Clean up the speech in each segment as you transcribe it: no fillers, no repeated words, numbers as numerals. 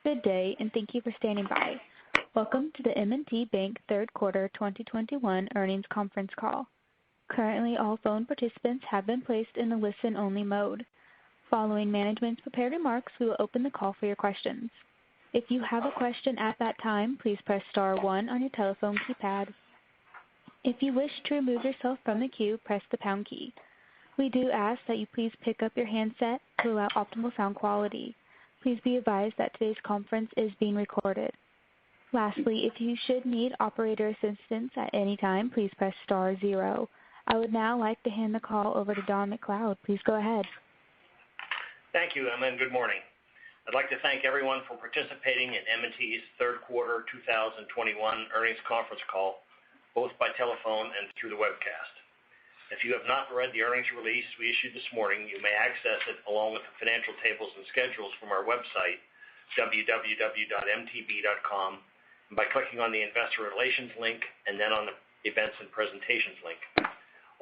Good day, and thank you for standing by. Welcome to the M&T Bank third quarter 2021 earnings conference call. Currently, all phone participants have been placed in a listen-only mode. Following management's prepared remarks, we will open the call for your questions. If you have a question at that time, please press star one on your telephone keypad. If you wish to remove yourself from the queue, press the pound key. We do ask that you please pick up your handset to allow optimal sound quality. Please be advised that today's conference is being recorded. Lastly, if you should need operator assistance at any time, please press star zero. I would now like to hand the call over to Don McLeod. Please go ahead. Thank you, Emma, and good morning. I'd like to thank everyone for participating in M&T's third quarter 2021 earnings conference call, both by telephone and through the webcast. If you have not read the earnings release we issued this morning, you may access it along with the financial tables and schedules from our website, www.mtb.com, and by clicking on the Investor Relations link and then on the Events and Presentations link.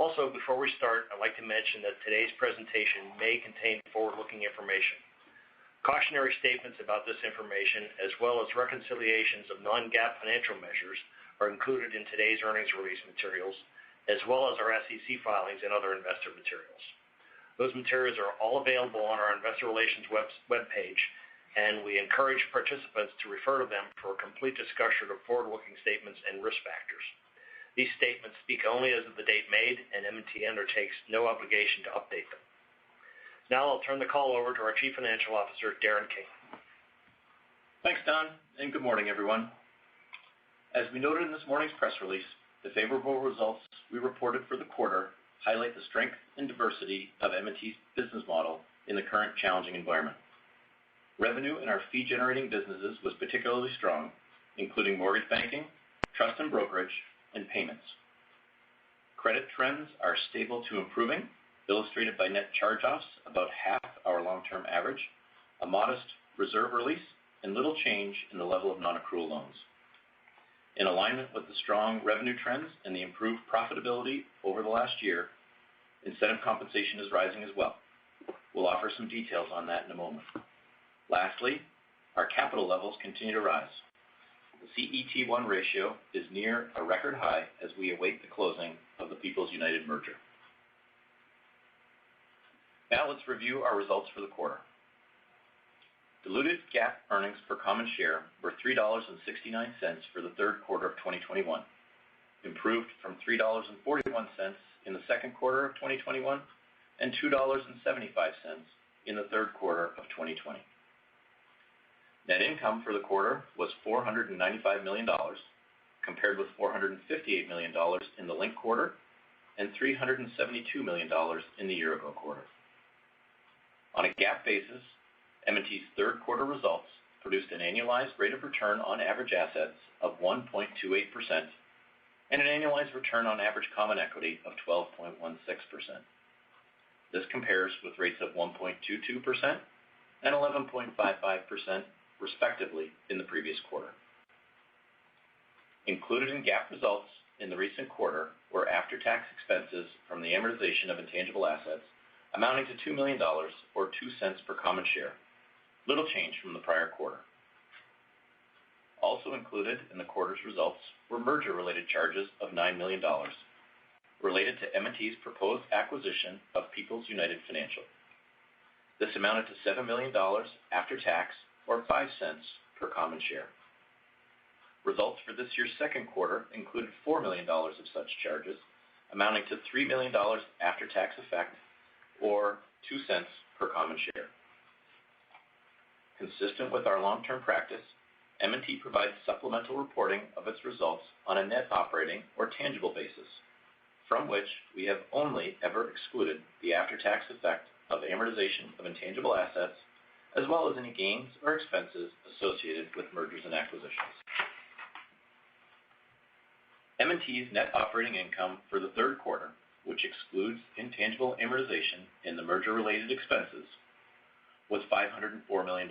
Also, before we start, I'd like to mention that today's presentation may contain forward-looking information. Cautionary statements about this information, as well as reconciliations of non-GAAP financial measures, are included in today's earnings release materials, as well as our SEC filings and other investor materials. Those materials are all available on our Investor Relations webpage, and we encourage participants to refer to them for a complete discussion of forward-looking statements and risk factors. These statements speak only as of the date made, and M&T undertakes no obligation to update them. Now I'll turn the call over to our Chief Financial Officer, Darren King. Thanks, Don, and good morning, everyone. As we noted in this morning's press release, the favorable results we reported for the quarter highlight the strength and diversity of M&T's business model in the current challenging environment. Revenue in our fee-generating businesses was particularly strong, including mortgage banking, trust and brokerage, and payments. Credit trends are stable to improving, illustrated by net charge-offs about half our long-term average, a modest reserve release, and little change in the level of non-accrual loans. In alignment with the strong revenue trends and the improved profitability over the last year, incentive compensation is rising as well. We'll offer some details on that in a moment. Lastly, our capital levels continue to rise. The CET1 ratio is near a record high as we await the closing of the People's United merger. Now let's review our results for the quarter. Diluted GAAP earnings per common share were $3.69 for the third quarter of 2021, improved from $3.41 in the second quarter of 2021 and $2.75 in the third quarter of 2020. Net income for the quarter was $495 million, compared with $458 million in the linked quarter and $372 million in the year-ago quarter. On a GAAP basis, M&T's third quarter results produced an annualized rate of return on average assets of 1.28% and an annualized return on average common equity of 12.16%. This compares with rates of 1.22% and 11.55%, respectively, in the previous quarter. Included in GAAP results in the recent quarter were after-tax expenses from the amortization of intangible assets amounting to $2 million or 2 cents per common share, little change from the prior quarter. Also included in the quarter's results were merger-related charges of $9 million related to M&T's proposed acquisition of People's United Financial. This amounted to $7 million after tax, or 5 cents per common share. Results for this year's second quarter included $4 million of such charges, amounting to $3 million after tax effect, or 2 cents per common share. Consistent with our long-term practice, M&T provides supplemental reporting of its results on a net operating or tangible basis, from which we have only ever excluded the after-tax effect of amortization of intangible assets, as well as any gains or expenses associated with mergers and acquisitions. M&T's net operating income for the third quarter, which excludes intangible amortization and the merger-related expenses, was $504 million.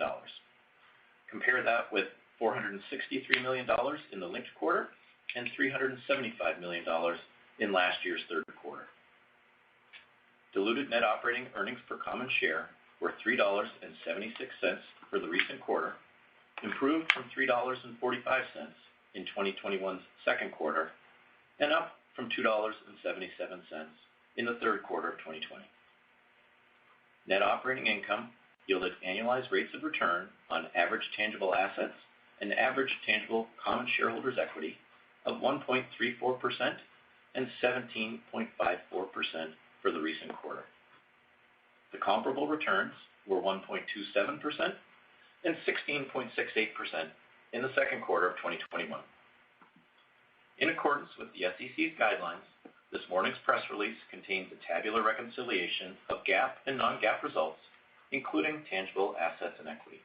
Compare that with $463 million in the linked quarter and $375 million in last year's third quarter. Diluted net operating earnings per common share were $3.76 for the recent quarter, improved from $3.45 in 2021's second quarter and up from $2.77 in the third quarter of 2020. Net operating income yielded annualized rates of return on average tangible assets and average tangible common shareholders' equity of 1.34% and 17.54% for the recent quarter. The comparable returns were 1.27% and 16.68% in the second quarter of 2021. In accordance with the SEC's guidelines, this morning's press release contains a tabular reconciliation of GAAP and non-GAAP results, including tangible assets and equity.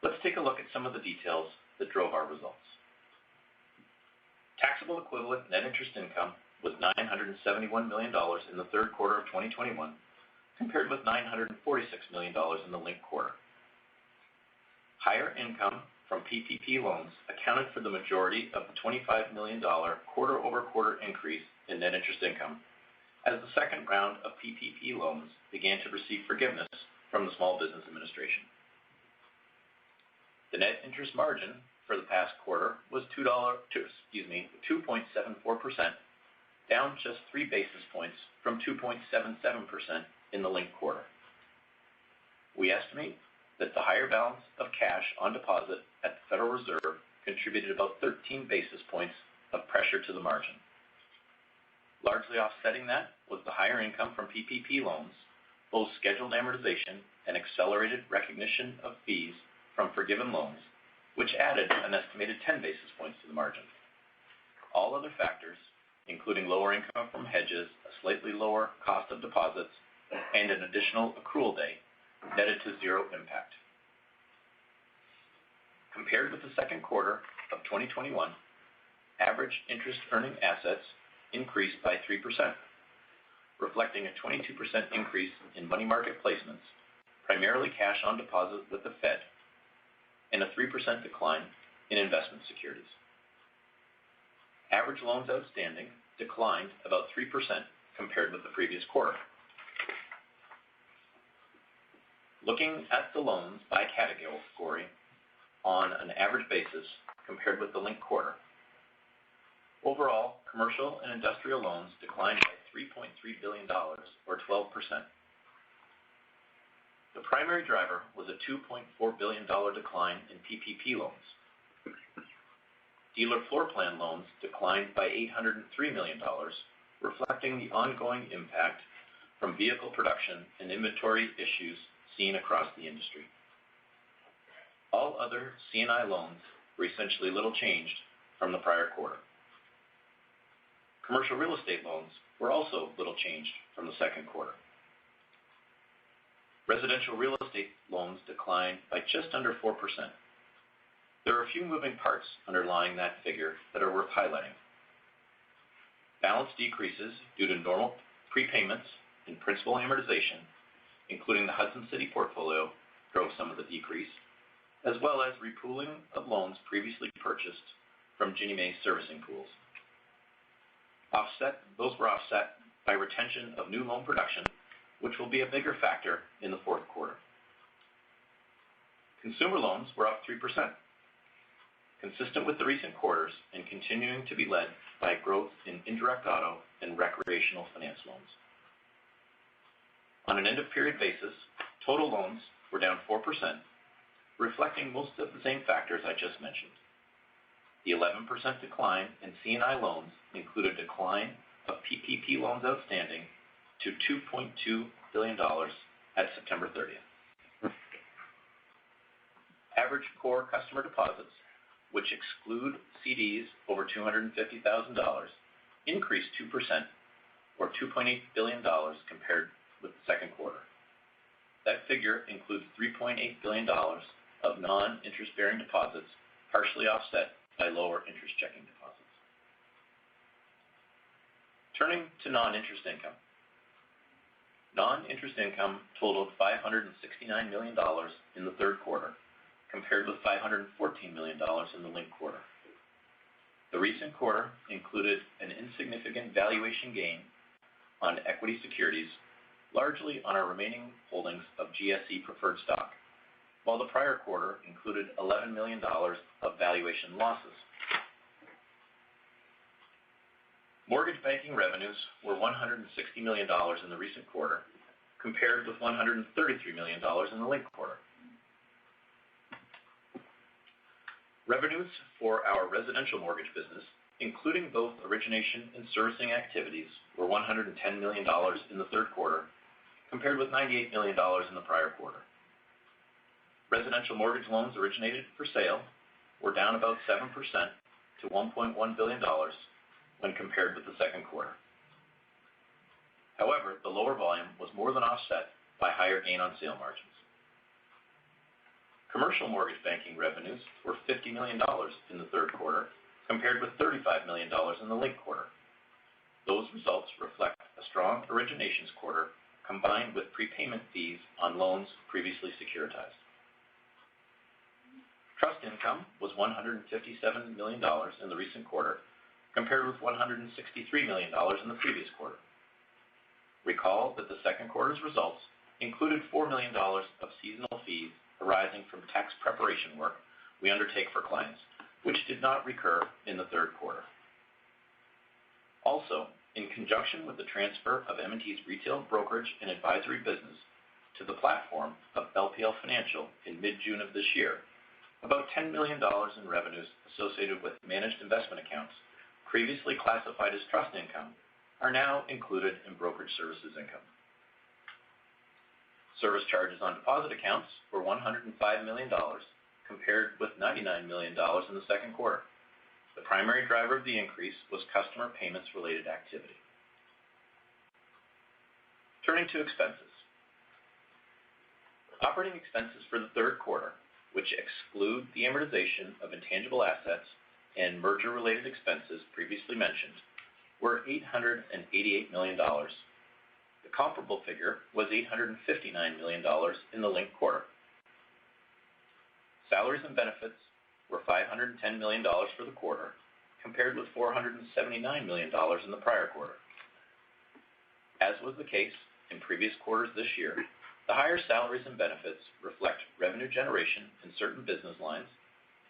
Let's take a look at some of the details that drove our results. Taxable equivalent net interest income was $971 million in the third quarter of 2021, compared with $946 million in the linked quarter. Higher income from PPP loans accounted for the majority of the $25 million quarter-over-quarter increase in net interest income, as the second round of PPP loans began to receive forgiveness from the Small Business Administration. The net interest margin for the past quarter was 2.74%, down just 3 basis points from 2.77% in the linked quarter. We estimate that the higher balance of cash on deposit at the Federal Reserve contributed about 13 basis points of pressure to the margin. Largely offsetting that was the higher income from PPP loans, both scheduled amortization and accelerated recognition of fees from forgiven loans, which added an estimated 10 basis points to the margin. All other factors, including lower income from hedges, a slightly lower cost of deposits, and an additional accrual day, netted to zero impact. Compared with the second quarter of 2021, average interest earning assets increased by 3%, reflecting a 22% increase in money market placements, primarily cash on deposit with the Fed, and a 3% decline in investment securities. Average loans outstanding declined about 3% compared with the previous quarter. Looking at the loans by category on an average basis compared with the linked quarter, overall, commercial and industrial loans declined by $3.3 billion, or 12%. The primary driver was a $2.4 billion decline in PPP loans. Dealer floor plan loans declined by $803 million, reflecting the ongoing impact from vehicle production and inventory issues seen across the industry. All other C&I loans were essentially little changed from the prior quarter. Commercial real estate loans were also little changed from the second quarter. Residential real estate loans declined by just under 4%. There are a few moving parts underlying that figure that are worth highlighting. Balance decreases due to normal prepayments and principal amortization, including the Hudson City portfolio, drove some of the decrease, as well as repooling of loans previously purchased from Ginnie Mae servicing pools. Those were offset by retention of new loan production, which will be a bigger factor in the fourth quarter. Consumer loans were up 3%, consistent with the recent quarters and continuing to be led by growth in indirect auto and recreational finance loans. On an end-of-period basis, total loans were down 4%, reflecting most of the same factors I just mentioned. The 11% decline in C&I loans included a decline of PPP loans outstanding to $2.2 billion at September 30th. Average core customer deposits, which exclude CDs over $250,000, increased 2%, or $2.8 billion compared with the second quarter. That figure includes $3.8 billion of non-interest-bearing deposits, partially offset by lower interest checking deposits. Turning to non-interest income. Non-interest income totaled $569 million in the third quarter, compared with $514 million in the linked quarter. The recent quarter included an insignificant valuation gain on equity securities, largely on our remaining holdings of GSE preferred stock. while the prior quarter included $11 million of valuation losses. Mortgage banking revenues were $160 million in the recent quarter, compared with $133 million in the linked quarter. Revenues for our residential mortgage business, including both origination and servicing activities, were $110 million in the third quarter, compared with $98 million in the prior quarter. Residential mortgage loans originated for sale were down about 7% to $1.1 billion when compared with the second quarter. However, the lower volume was more than offset by higher gain on sale margins. Commercial mortgage banking revenues were $50 million in the third quarter, compared with $35 million in the linked quarter. Those results reflect a strong originations quarter combined with prepayment fees on loans previously securitized. Trust income was $157 million in the recent quarter, compared with $163 million in the previous quarter. Recall that the second quarter's results included $4 million of seasonal fees arising from tax preparation work we undertake for clients, which did not recur in the third quarter. Also, in conjunction with the transfer of M&T's retail brokerage and advisory business to the platform of LPL Financial in mid-June of this year, about $10 million in revenues associated with managed investment accounts previously classified as trust income are now included in brokerage services income. Service charges on deposit accounts were $105 million, compared with $99 million in the second quarter. The primary driver of the increase was customer payments-related activity. Turning to expenses. Operating expenses for the third quarter, which exclude the amortization of intangible assets and merger-related expenses previously mentioned, were $888 million. The comparable figure was $859 million in the linked quarter. Salaries and benefits were $510 million for the quarter, compared with $479 million in the prior quarter. As was the case in previous quarters this year, the higher salaries and benefits reflect revenue generation in certain business lines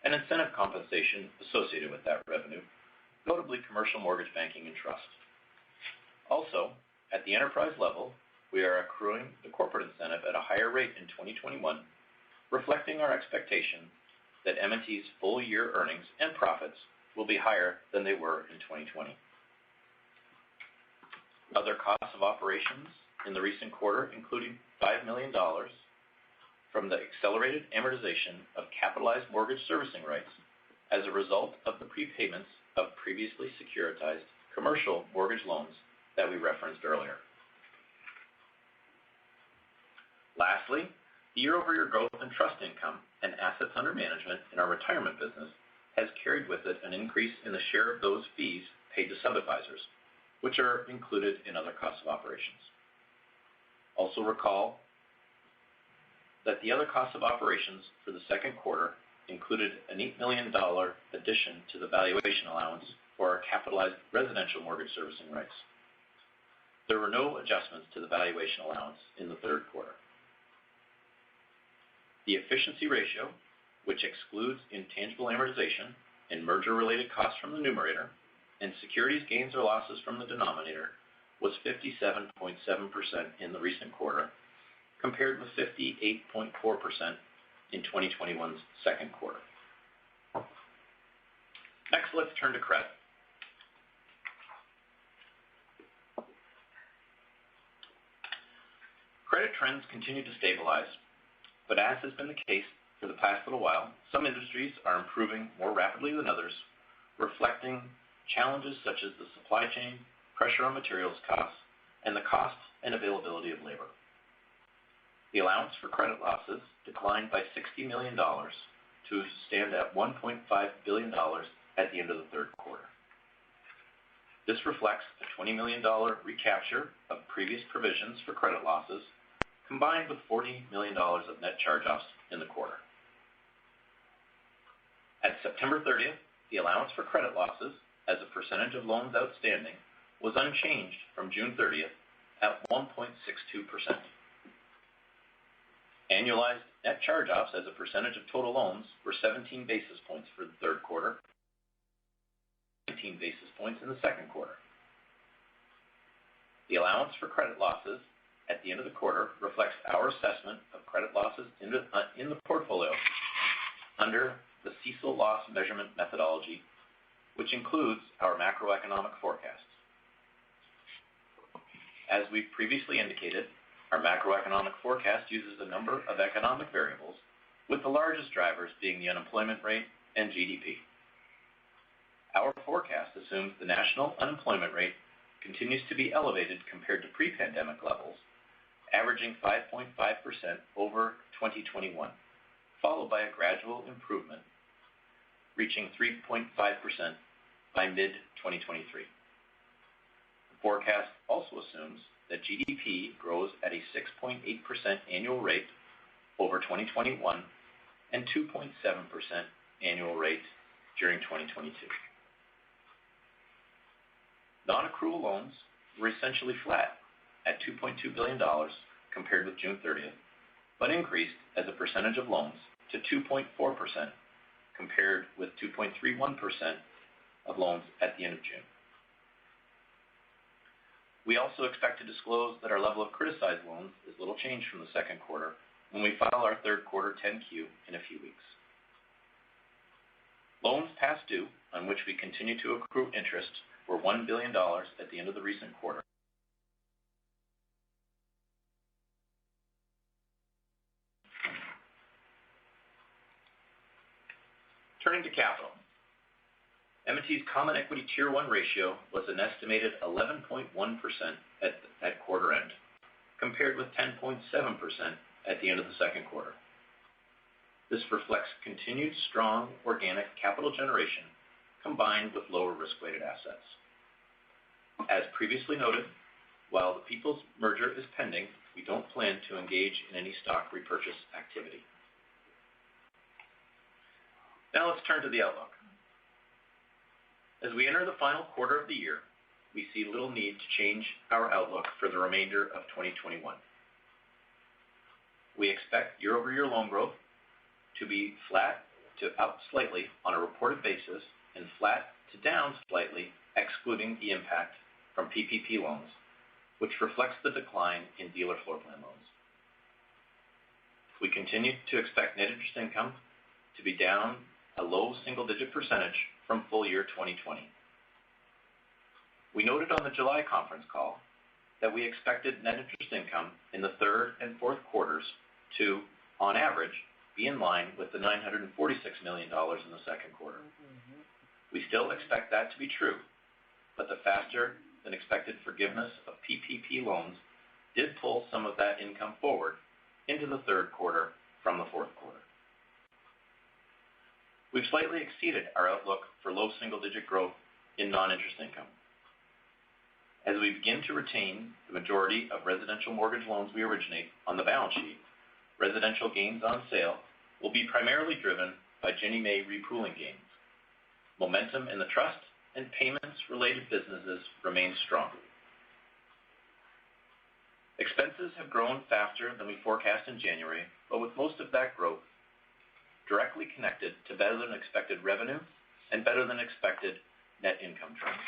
and incentive compensation associated with that revenue, notably commercial mortgage banking and trust. Also, at the enterprise level, we are accruing the corporate incentive at a higher rate in 2021, reflecting our expectation that M&T's full-year earnings and profits will be higher than they were in 2020. Other costs of operations in the recent quarter, including $5 million from the accelerated amortization of capitalized mortgage servicing rights as a result of the prepayments of previously securitized commercial mortgage loans that we referenced earlier. Lastly, the year-over-year growth in trust income and assets under management in our retirement business has carried with it an increase in the share of those fees paid to sub-advisors, which are included in other costs of operations. Also recall that the other costs of operations for the second quarter included an $8 million addition to the valuation allowance for our capitalized residential mortgage servicing rights. There were no adjustments to the valuation allowance in the third quarter. The efficiency ratio, which excludes intangible amortization and merger-related costs from the numerator and securities gains or losses from the denominator, was 57.7% in the recent quarter, compared with 58.4% in 2021's second quarter. Next, let's turn to credit. Credit trends continue to stabilize, but as has been the case for the past little while, some industries are improving more rapidly than others, reflecting challenges such as the supply chain, pressure on materials costs, and the cost and availability of labor. The allowance for credit losses declined by $60 million to stand at $1.5 billion at the end of the third quarter. This reflects a $20 million recapture of previous provisions for credit losses, combined with $40 million of net charge-offs in the quarter. At September 30th, the allowance for credit losses as a percentage of loans outstanding was unchanged from June 30th at 1.62%. Annualized net charge-offs as a percentage of total loans were 17 basis points for the third quarter, 19 basis points in the second quarter. The allowance for credit losses at the end of the quarter reflects our assessment of credit losses in the portfolio under the CECL loss measurement methodology, which includes our macroeconomic forecasts. As we've previously indicated, our macroeconomic forecast uses a number of economic variables, with the largest drivers being the unemployment rate and GDP. Our forecast assumes the national unemployment rate continues to be elevated compared to pre-pandemic levels, averaging 5.5% over 2021, followed by a gradual improvement, reaching 3.5% by mid-2023. The forecast also assumes that GDP grows at a 6.8% annual rate over 2021 and 2.7% annual rate during 2022. Non-accrual loans were essentially flat at $2.2 billion compared with June 30th, but increased as a percentage of loans to 2.4% compared with 2.31% of loans at the end of June. We also expect to disclose that our level of criticized loans is little changed from the second quarter when we file our third quarter 10-Q in a few weeks. Loans past due, on which we continue to accrue interest, were $1 billion at the end of the recent quarter. Turning to capital, M&T's Common Equity Tier 1 ratio was an estimated 11.1% at quarter end, compared with 10.7% at the end of the second quarter. This reflects continued strong organic capital generation combined with lower risk-weighted assets. As previously noted, while the People's merger is pending, we don't plan to engage in any stock repurchase activity. Now let's turn to the outlook. As we enter the final quarter of the year, we see little need to change our outlook for the remainder of 2021. We expect year-over-year loan growth to be flat to up slightly on a reported basis and flat to down slightly, excluding the impact from PPP loans, which reflects the decline in dealer floor plan loans. We continue to expect net interest income to be down a low single-digit percentage from full year 2020. We noted on the July conference call that we expected net interest income in the third and fourth quarters to, on average, be in line with the $946 million in the second quarter. We still expect that to be true, but the faster than expected forgiveness of PPP loans did pull some of that income forward into the third quarter from the fourth quarter. We've slightly exceeded our outlook for low single-digit growth in non-interest income. As we begin to retain the majority of residential mortgage loans we originate on the balance sheet, residential gains on sale will be primarily driven by Ginnie Mae repooling gains. Momentum in the trust and payments-related businesses remains strong. Expenses have grown faster than we forecast in January, but with most of that growth directly connected to better than expected revenue and better than expected net income trends.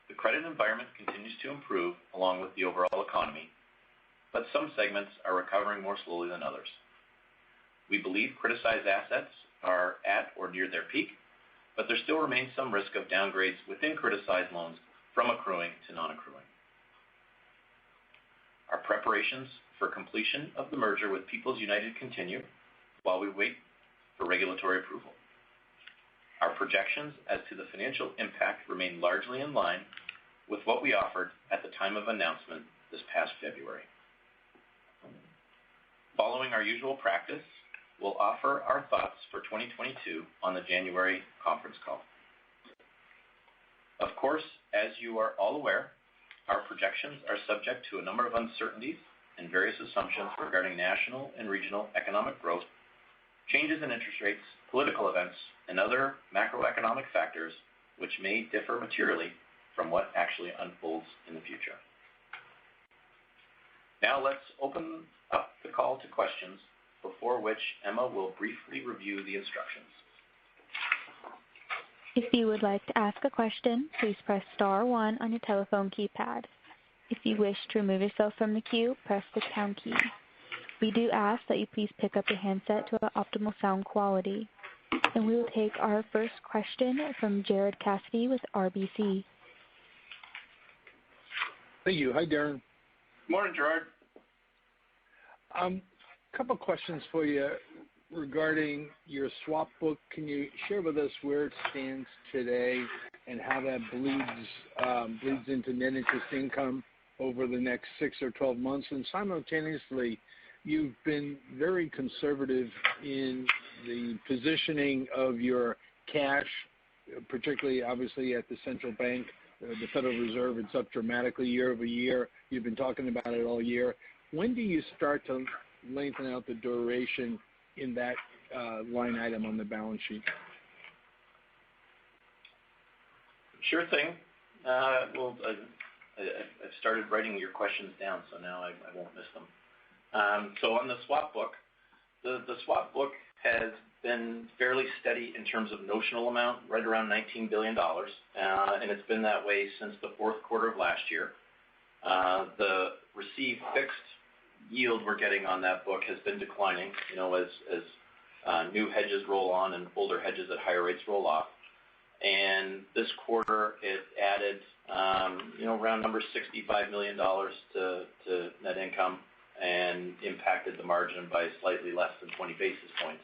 The credit environment continues to improve along with the overall economy, but some segments are recovering more slowly than others. We believe criticized assets are at or near their peak, but there still remains some risk of downgrades within criticized loans from accruing to non-accruing. Our preparations for completion of the merger with People's United continue while we wait for regulatory approval. Our projections as to the financial impact remain largely in line with what we offered at the time of announcement this past February. Following our usual practice, we'll offer our thoughts for 2022 on the January conference call. Of course, as you are all aware, our projections are subject to a number of uncertainties and various assumptions regarding national and regional economic growth, changes in interest rates, political events, and other macroeconomic factors which may differ materially from what actually unfolds in the future. Now let's open up the call to questions, before which Emma will briefly review the instructions. If you would like to ask a question, please press star 1 on your telephone keypad. If you wish to remove yourself from the queue, press the pound key. We do ask that you please pick up your handset to optimal sound quality. And we will take our first question from Gerard Cassidy with RBC. Thank you. Hi, Darren. Good morning, Gerard. Couple questions for you regarding your swap book. Can you share with us where it stands today and how that bleeds into net interest income over the next 6 or 12 months? And simultaneously, you've been very conservative in the positioning of your cash, particularly obviously at the central bank, the Federal Reserve. It's up dramatically year over year. You've been talking about it all year. When do you start to lengthen out the duration in that line item on the balance sheet? Sure thing. I've started writing your questions down, so now I won't miss them. So on the swap book, the swap book has been fairly steady in terms of notional amount, right around $19 billion, and it's been that way since the fourth quarter of last year. The received fixed yield we're getting on that book has been declining, as new hedges roll on and older hedges at higher rates roll off. And this quarter, it added, around number $65 million to net income and impacted the margin by slightly less than 20 basis points.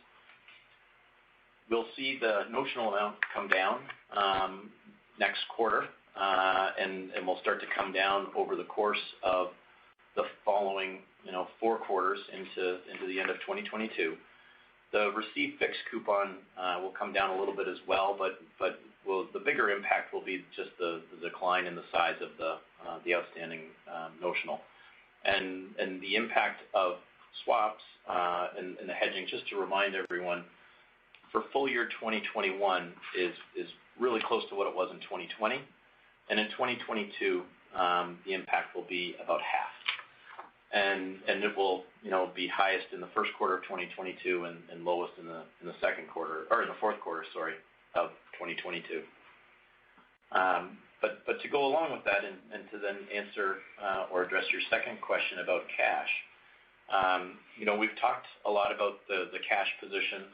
We'll see the notional amount come down next quarter, and will start to come down over the course of the following, 4 quarters into the end of 2022. The received fixed coupon will come down a little bit as well, but the bigger impact will be just the decline in the size of the outstanding notional, and the impact of swaps and the hedging. Just to remind everyone, for full year 2021 is really close to what it was in 2020, and in 2022 the impact will be about half. And it will be highest in the first quarter of 2022 and lowest in the second quarter, or in the fourth quarter, of 2022. But to go along with that and to then answer or address your second question about cash, we've talked a lot about the cash position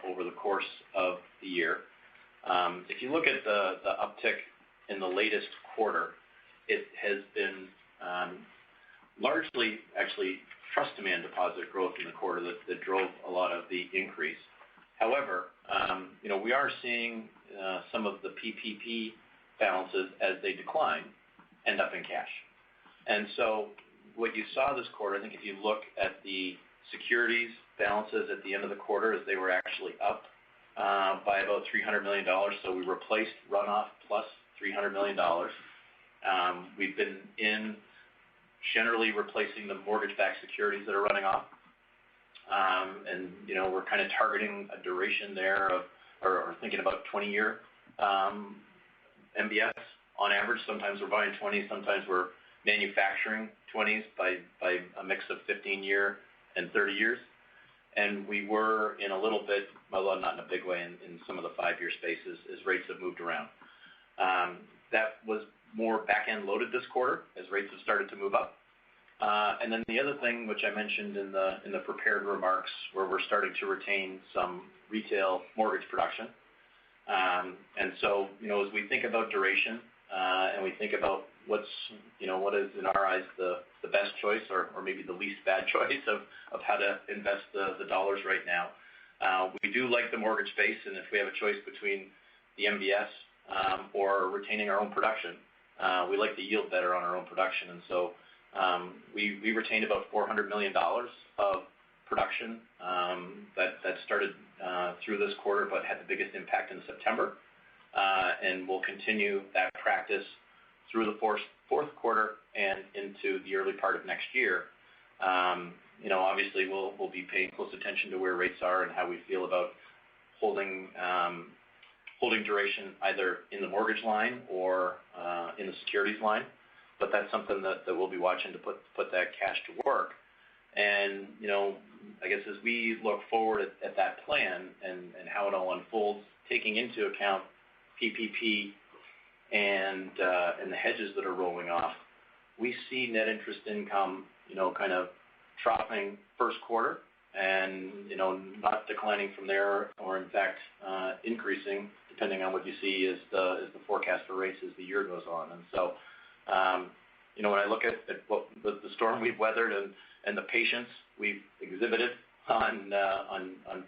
over the course of the year. If you look at the uptick in the latest quarter, it has been largely actually trust demand deposit growth in the quarter that drove a lot of the increase. However, we are seeing some of the PPP balances, as they decline, end up in cash. And so what you saw this quarter, I think if you look at the securities balances at the end of the quarter, is they were actually up by about $300 million. So we replaced runoff plus $300 million. We've been generally replacing the mortgage-backed securities that are running off. And we're kind of targeting a duration there of, or thinking about 20-year MBS on average. Sometimes we're buying 20s, sometimes we're manufacturing 20s by a mix of 15-year and 30 years. And we were in a little bit, although not in a big way, in some of the 5-year spaces as rates have moved around. That was more back-end loaded this quarter as rates have started to move up. And then the other thing, which I mentioned in the prepared remarks, where we're starting to retain some retail mortgage production. And so, as we think about duration, and we think about what is in our eyes the best choice, or maybe the least bad choice of how to invest the dollars right now, we do like the mortgage space, and if we have a choice between the MBS or retaining our own production, we like the yield better on our own production. And so we retained about $400 million of production that started through this quarter, but had the biggest impact in September, and we'll continue that practice through the fourth quarter and into the early part of next year. Obviously we'll be paying close attention to where rates are and how we feel about holding duration either in the mortgage line or in the securities line. but that's something that we'll be watching to put that cash to work. And I guess as we look forward at that plan and how it all unfolds, taking into account PPP and the hedges that are rolling off, we see net interest income, kind of troughing first quarter and, not declining from there, or in fact, increasing depending on what you see as the forecast for rates as the year goes on. And so, when I look at what the storm we've weathered and the patience we've exhibited on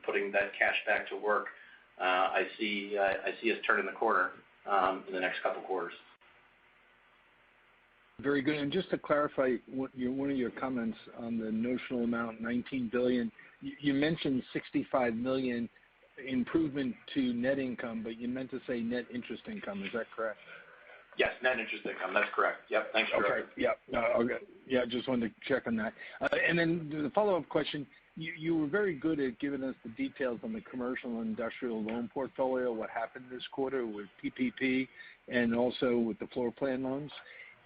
putting that cash back to work, I see us turning the corner in the next couple quarters. Very good. And just to clarify one of your comments on the notional amount, $19 billion, you mentioned $65 million improvement to net income, but you meant to say net interest income. Is that correct? Yes, net interest income. That's correct. Yep. Thanks, Gerard. Okay. Yep. Okay. Yeah, just wanted to check on that. And then the follow-up question, you were very good at giving us the details on the commercial and industrial loan portfolio, what happened this quarter with PPP and also with the floor plan loans.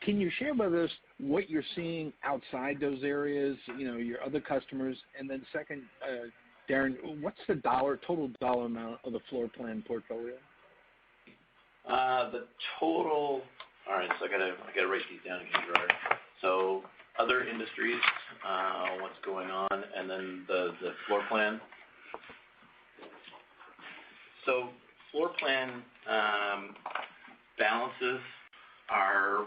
Can you share with us what you're seeing outside those areas, your other customers? And then second, Darren, what's the total dollar amount of the floor plan portfolio? The total. All right, so I gotta write these down again, Gerard. So other industries, what's going on, and then the floor plan. So floor plan balances are,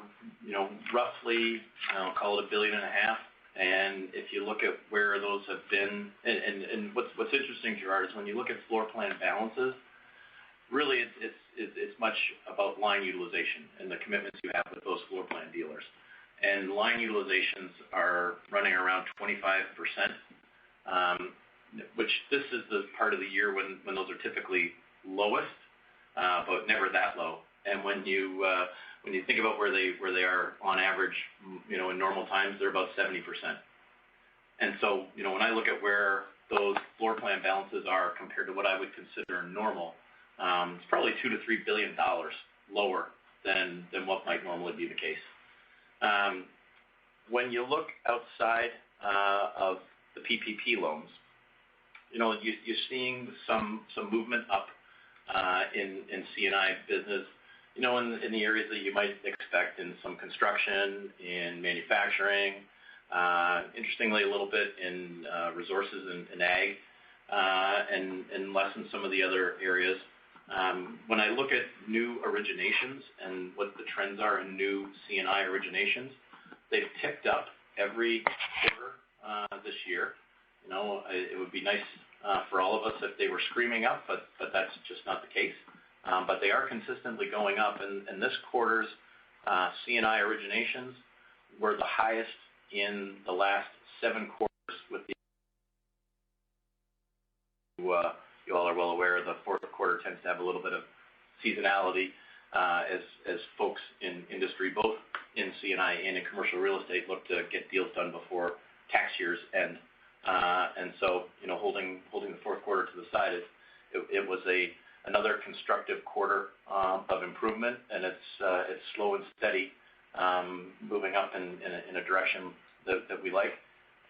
roughly, I'll call it $1.5 billion. And if you look at where those have been, and what's interesting, Gerard, is when you look at floor plan balances, really it's much about line utilization and the commitments you have with those floor plan dealers. And line utilizations are running around 25%, which this is the part of the year when those are typically lowest, but never that low. And when you think about where they are on average, in normal times, they're about 70%. And so, when I look at where those floor plan balances are compared to what I would consider normal, it's probably $2 to $3 billion lower than what might normally be the case. When you look outside of the PPP loans, you're seeing some movement up in C&I business, in the areas that you might expect, in some construction, in manufacturing, interestingly a little bit in resources and ag, and less in some of the other areas. When I look at new originations and what the trends are in new C&I originations, they've ticked up every quarter this year. It would be nice for all of us if they were screaming up, but that's just not the case. But they are consistently going up, and this quarter's C&I originations were the highest in the last 7 quarters. With you all are well aware the fourth quarter tends to have a little bit of seasonality as folks in industry, both in C&I and in commercial real estate, look to get deals done before tax years end. And so, holding the fourth quarter to the side, it was another constructive quarter of improvement, and it's slow and steady, moving up in a direction that we like,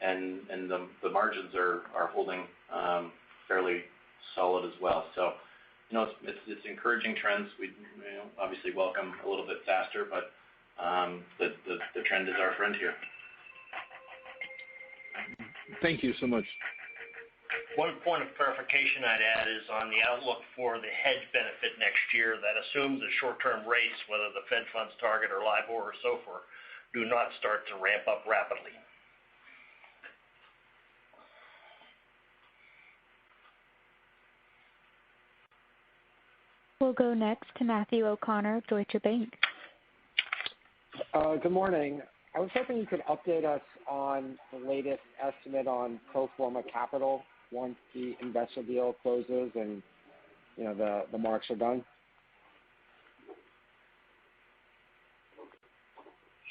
and the margins are holding fairly solid as well. So, it's encouraging trends. We obviously welcome a little bit faster, but the trend is our friend here. Thank you so much. One point of clarification I'd add is on the outlook for the hedge benefit next year. That assumes that short-term rates, whether the Fed funds target or LIBOR or so forth, do not start to ramp up rapidly. We'll go next to Matthew O'Connor of Deutsche Bank. Good morning. I was hoping you could update us on the latest estimate on pro forma capital once the investor deal closes and the marks are done.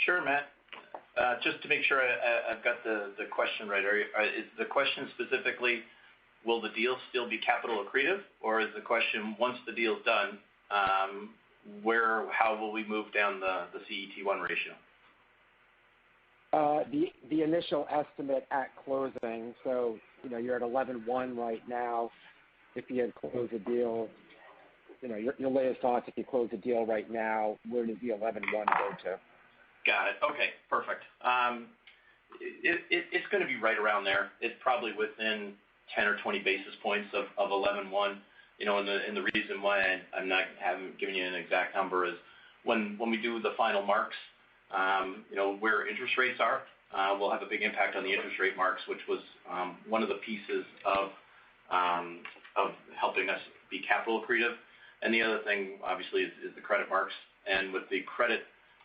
Sure, Matt. Just to make sure I've got the question right, is the question specifically, will the deal still be capital accretive, or is the question, once the deal's done, how will we move down the CET1 ratio? the initial estimate at closing. So, you're at 11.1 right now. If you had closed a deal, your latest thoughts, if you close a deal right now, where does the 11.1 go to? Got it. Okay, perfect. It's going to be right around there. It's probably within 10 or 20 basis points of 11.1. And the reason why haven't given you an exact number is when we do the final marks, where interest rates are, will have a big impact on the interest rate marks, which was one of the pieces of helping us be capital accretive. And the other thing, obviously, is the credit marks. And with the credit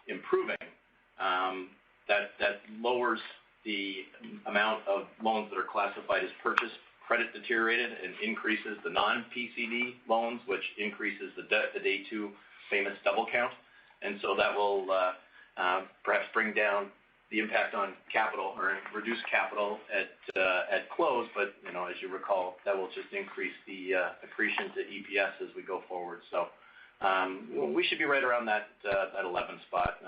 improving, that lowers the amount of loans that are classified as purchase credit deteriorated and increases the non-PCD loans, which increases the day two famous double count. And so that will perhaps bring down the impact on capital or reduce capital at close. But, as you recall, that will just increase the accretion to EPS as we go forward. So we should be right around that 11 spot.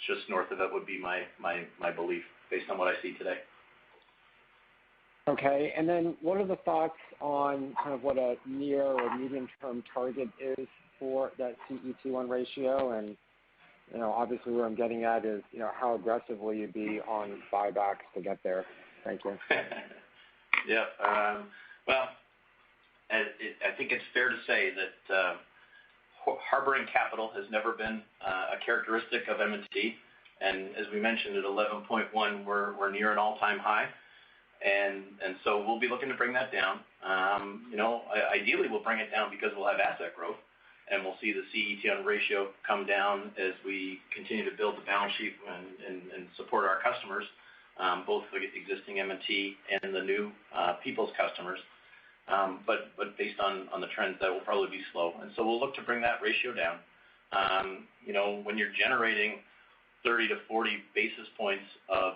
Just north of it would be my belief based on what I see today. Okay. And then what are the thoughts on kind of what a near or medium-term target is for that CET1 ratio? And, obviously where I'm getting at is, how aggressive will you be on buybacks to get there? Thank you. Yeah. Well, I think it's fair to say that harboring capital has never been a characteristic of M&T. And as we mentioned, at 11.1, we're near an all-time high. And so we'll be looking to bring that down. Ideally we'll bring it down because we'll have asset growth, and we'll see the CET1 ratio come down as we continue to build the balance sheet and support our customers, both the existing M&T and the new People's customers. But based on the trends, that will probably be slow. And so we'll look to bring that ratio down. When you're generating 30 to 40 basis points of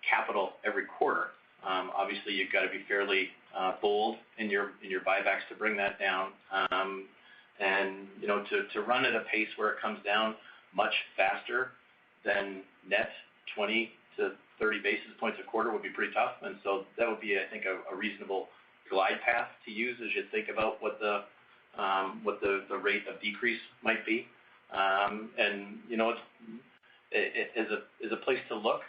capital every quarter, obviously you've got to be fairly bold in your buybacks to bring that down. And to run at a pace where it comes down much faster than net 20 to 30 basis points a quarter would be pretty tough. And so that would be, I think, a reasonable glide path to use as you think about what the rate of decrease might be. And it's as a place to look.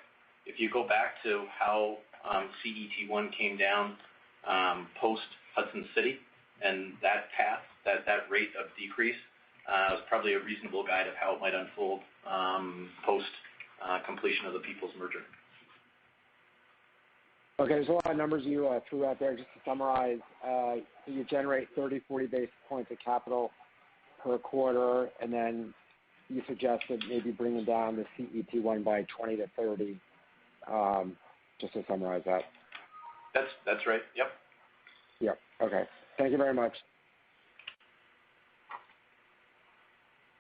If you go back to how CET1 came down post Hudson City, and that path, that rate of decrease is probably a reasonable guide of how it might unfold post completion of the People's merger. Okay, there's a lot of numbers you threw out there. Just to summarize, you generate 30, 40 basis points of capital per quarter, and then you suggested maybe bringing down the CET1 by 20 to 30. Just to summarize that. That's right. Yep. Yep. Okay. Thank you very much.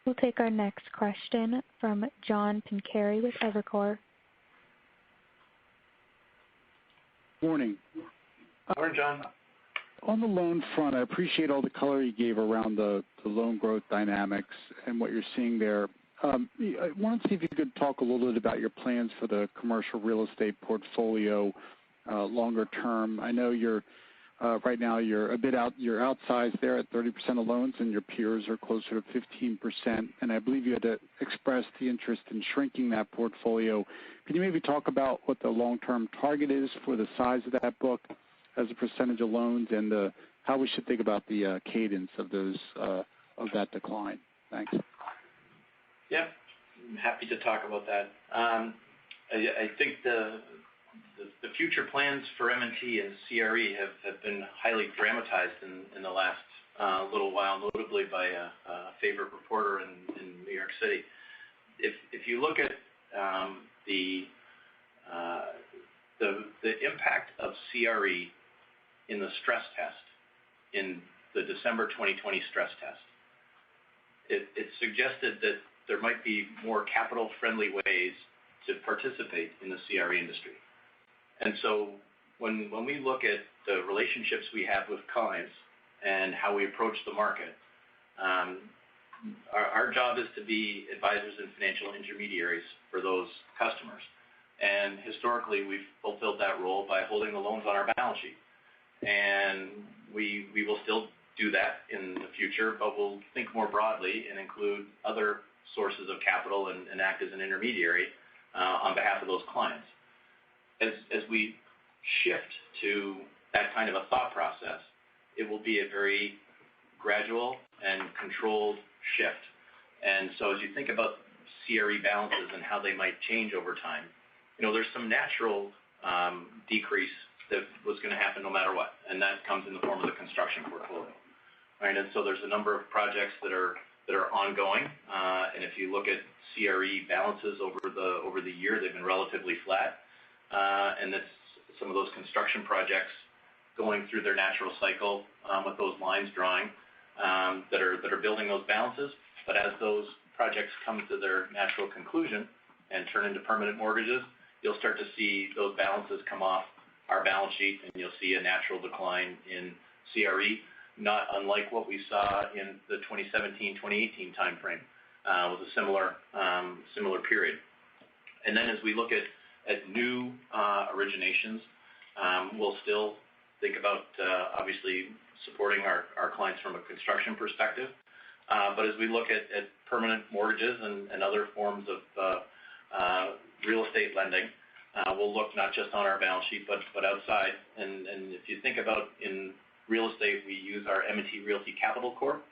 We'll take our next question from John Pancari with Evercore. Morning. Morning, John. On the loan front, I appreciate all the color you gave around the loan growth dynamics and what you're seeing there. I wanted to see if you could talk a little bit about your plans for the commercial real estate portfolio longer term. I know right now you're outsized there at 30% of loans, and your peers are closer to 15%. And I believe you had expressed the interest in shrinking that portfolio. Can you maybe talk about what the long-term target is for the size of that book as a percentage of loans, and how we should think about the cadence of that decline? Thanks. Yeah, I'm happy to talk about that. I think the future plans for M&T and CRE have been highly dramatized in the last little while, notably by a favorite reporter in New York City. If you look at the impact of CRE in the stress test, in the December 2020 stress test, it suggested that there might be more capital-friendly ways to participate in the CRE industry. And so when we look at the relationships we have with clients and how we approach the market, our job is to be advisors and financial intermediaries for those customers. And historically, we've fulfilled that role by holding the loans on our balance sheet. And we will still do that in the future, but we'll think more broadly and include other sources of capital and act as an intermediary on behalf of those clients. As we shift to that kind of a thought process, it will be a very gradual and controlled shift. And so as you think about CRE balances and how they might change over time, there's some natural decrease that was going to happen no matter what, and that comes in the form of the construction portfolio. Right? And so there's a number of projects that are ongoing, and if you look at CRE balances over the year, they've been relatively flat, and that's some of those construction projects going through their natural cycle with those lines drawing that are building those balances. But as those projects come to their natural conclusion and turn into permanent mortgages, you'll start to see those balances come off our balance sheet, and you'll see a natural decline in CRE, not unlike what we saw in the 2017-2018 timeframe with a similar period. And then as we look at new originations, we'll still think about obviously supporting our clients from a construction perspective. But as we look at permanent mortgages and other forms of real estate lending, we'll look not just on our balance sheet but outside. And if you think about in real estate, we use our M&T Realty Capital Corp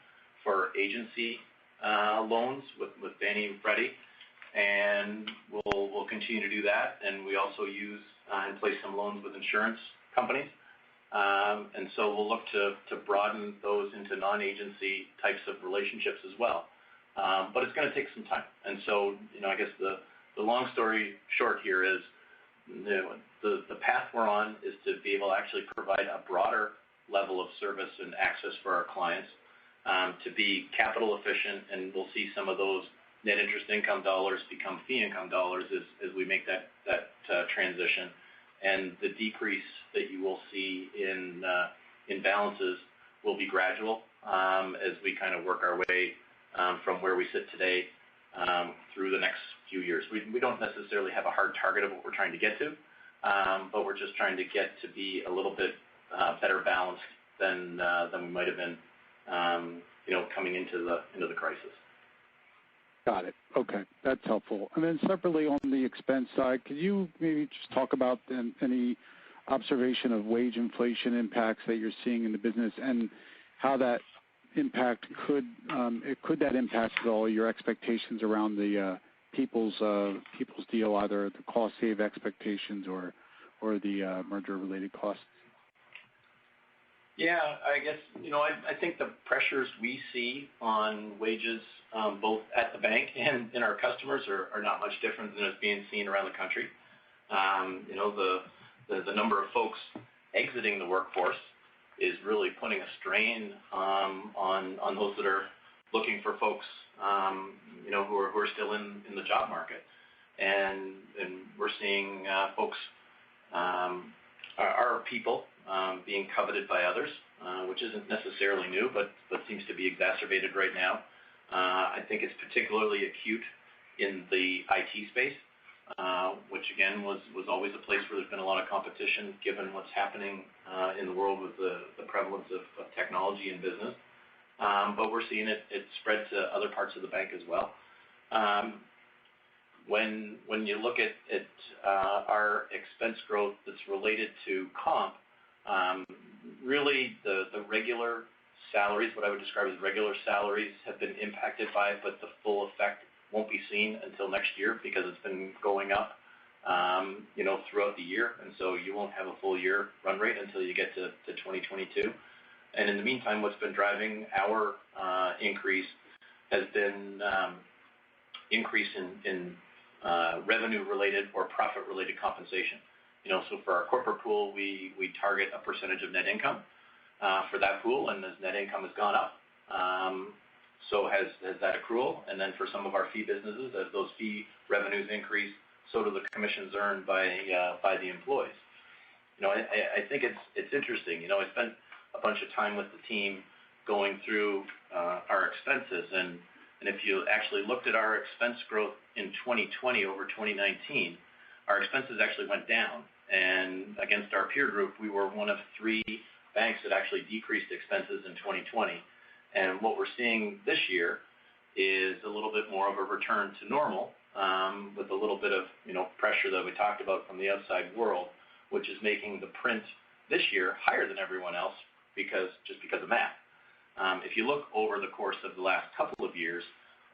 for agency loans with Fannie and Freddie, and we'll continue to do that. And we also use and place some loans with insurance companies. And so we'll look to broaden those into non-agency types of relationships as well. But it's going to take some time. And so, I guess the long story short here is the path we're on is to be able to actually provide a broader level of service and access for our clients, to be capital efficient, and we'll see some of those net interest income dollars become fee income dollars as we make that transition. And the decrease that you will see in balances will be gradual as we kind of work our way from where we sit today through the next few years. We don't necessarily have a hard target of what we're trying to get to, but we're just trying to get to be a little bit better balanced than we might have been, coming into the crisis. Got it. Okay, that's helpful. And then separately on the expense side, could you maybe just talk about any observation of wage inflation impacts that you're seeing in the business, and how that impact could that impact at all your expectations around the People's deal, either the cost save expectations or the merger related costs? Yeah, I guess, I think the pressures we see on wages, both at the bank and in our customers, are not much different than is being seen around the country. The number of folks exiting the workforce is really putting a strain on those that are looking for folks, who are still in the job market. And we're seeing folks, our people, being coveted by others, which isn't necessarily new, but seems to be exacerbated right now. I think it's particularly acute in the IT space, which again was always a place where there's been a lot of competition given what's happening in the world with the prevalence of technology in business. But we're seeing it spread to other parts of the bank as well. When you look at our expense growth that's related to comp, really the regular salaries, what I would describe as regular salaries, have been impacted by it, but the full effect won't be seen until next year because it's been going up, throughout the year. And so you won't have a full year run rate until you get to 2022. And in the meantime, what's been driving our increase has been increase in revenue-related or profit-related compensation. So for our corporate pool, we target a percentage of net income for that pool, and as net income has gone up, so has that accrual. And then for some of our fee businesses, as those fee revenues increase, so do the commissions earned by the employees. I think it's interesting. I spent a bunch of time with the team going through our expenses, and if you actually looked at our expense growth in 2020 over 2019, our expenses actually went down. And against our peer group, we were one of 3 banks that actually decreased expenses in 2020. And what we're seeing this year is a little bit more of a return to normal, with a little bit of pressure that we talked about from the outside world, which is making the print this year higher than everyone else because of math. If you look over the course of the last couple of years,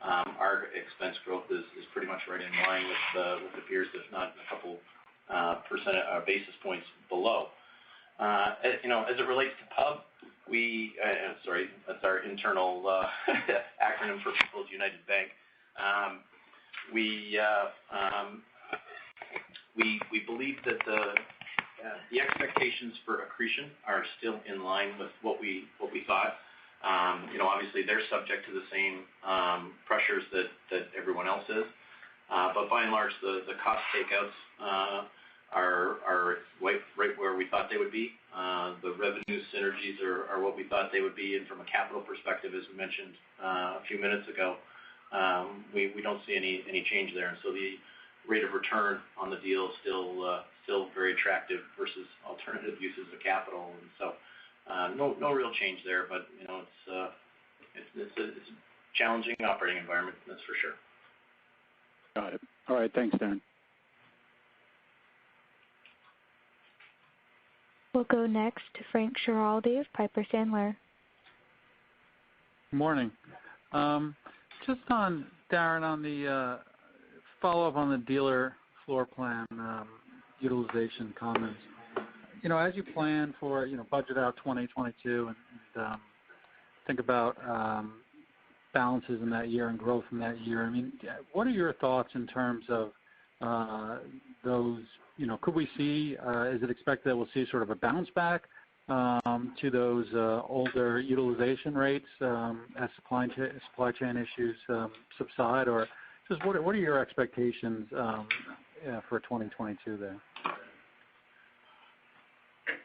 our expense growth is pretty much right in line with the peers, if not a couple basis points below. As it relates to PUB, that's our internal acronym for People's United Bank. We believe that the expectations for accretion are still in line with what we thought. Obviously they're subject to the same pressures that everyone else is. But by and large, the cost takeouts are right where we thought they would be. The revenue synergies are what we thought they would be, and from a capital perspective, as we mentioned a few minutes ago, we don't see any change there. And so the rate of return on the deal is still very attractive versus alternative uses of capital. And so no real change there, but it's a challenging operating environment, that's for sure. Got it. All right, thanks, Darren. We'll go next to Frank Schiraldi of Piper Sandler. Good morning. Just on, Darren, on the follow-up on the dealer floor plan utilization comments. As you plan for, budget out 2022 and think about balances in that year and growth in that year, I mean, what are your thoughts in terms of those, could we see, is it expected that we'll see sort of a bounce back to those older utilization rates as supply chain issues subside, or just what are your expectations for 2022 there?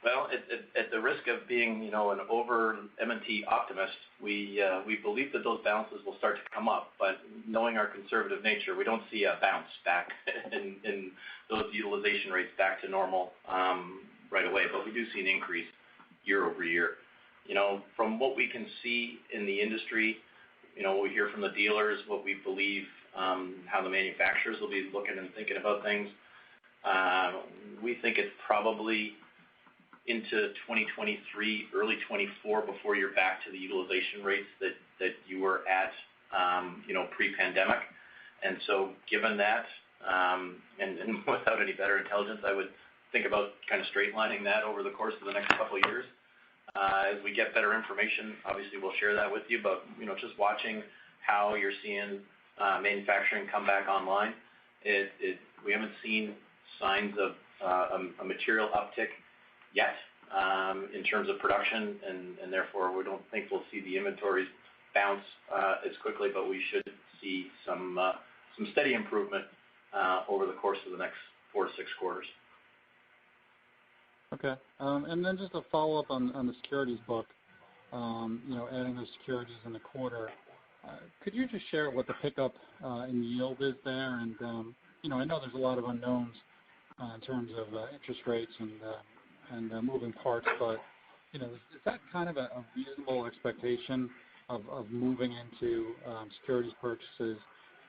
Well, at the risk of being, an over M&T optimist, we believe that those balances will start to come up. But knowing our conservative nature, we don't see a bounce back in those utilization rates back to normal right away. But we do see an increase year over year. From what we can see in the industry, what we hear from the dealers, what we believe, how the manufacturers will be looking and thinking about things, we think it's probably into 2023, early 24 before you're back to the utilization rates that you were at, pre-pandemic. And so given that, and without any better intelligence, I would think about kind of straight lining that over the course of the next couple of years. As we get better information, obviously we'll share that with you, but, just watching how you're seeing manufacturing come back online, we haven't seen signs of a material uptick yet in terms of production, and therefore we don't think we'll see the inventories bounce as quickly, but we should see some steady improvement over the course of the next 4 to 6 quarters. Okay. And then just a follow-up on the securities book, adding the securities in the quarter. Could you just share what the pickup in yield is there? And, I know there's a lot of unknowns in terms of interest rates and moving parts, but, is that kind of a reasonable expectation of moving into securities purchases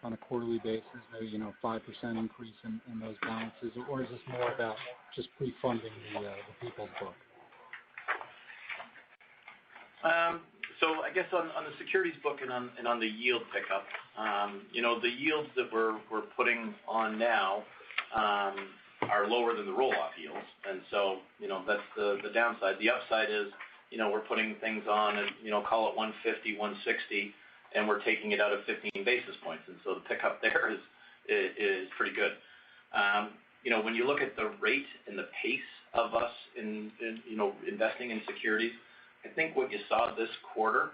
on a quarterly basis, maybe, 5% increase in those balances, or is this more about just pre-funding the People's book? So I guess on the securities book and on the yield pickup, the yields that we're putting on now are lower than the roll-off yields, and so that's the downside. The upside is we're putting things on at call it 150, 160, and we're taking it out of 15 basis points, and so the pickup there is pretty good. When you look at the rate and the pace of us in investing in securities, I think what you saw this quarter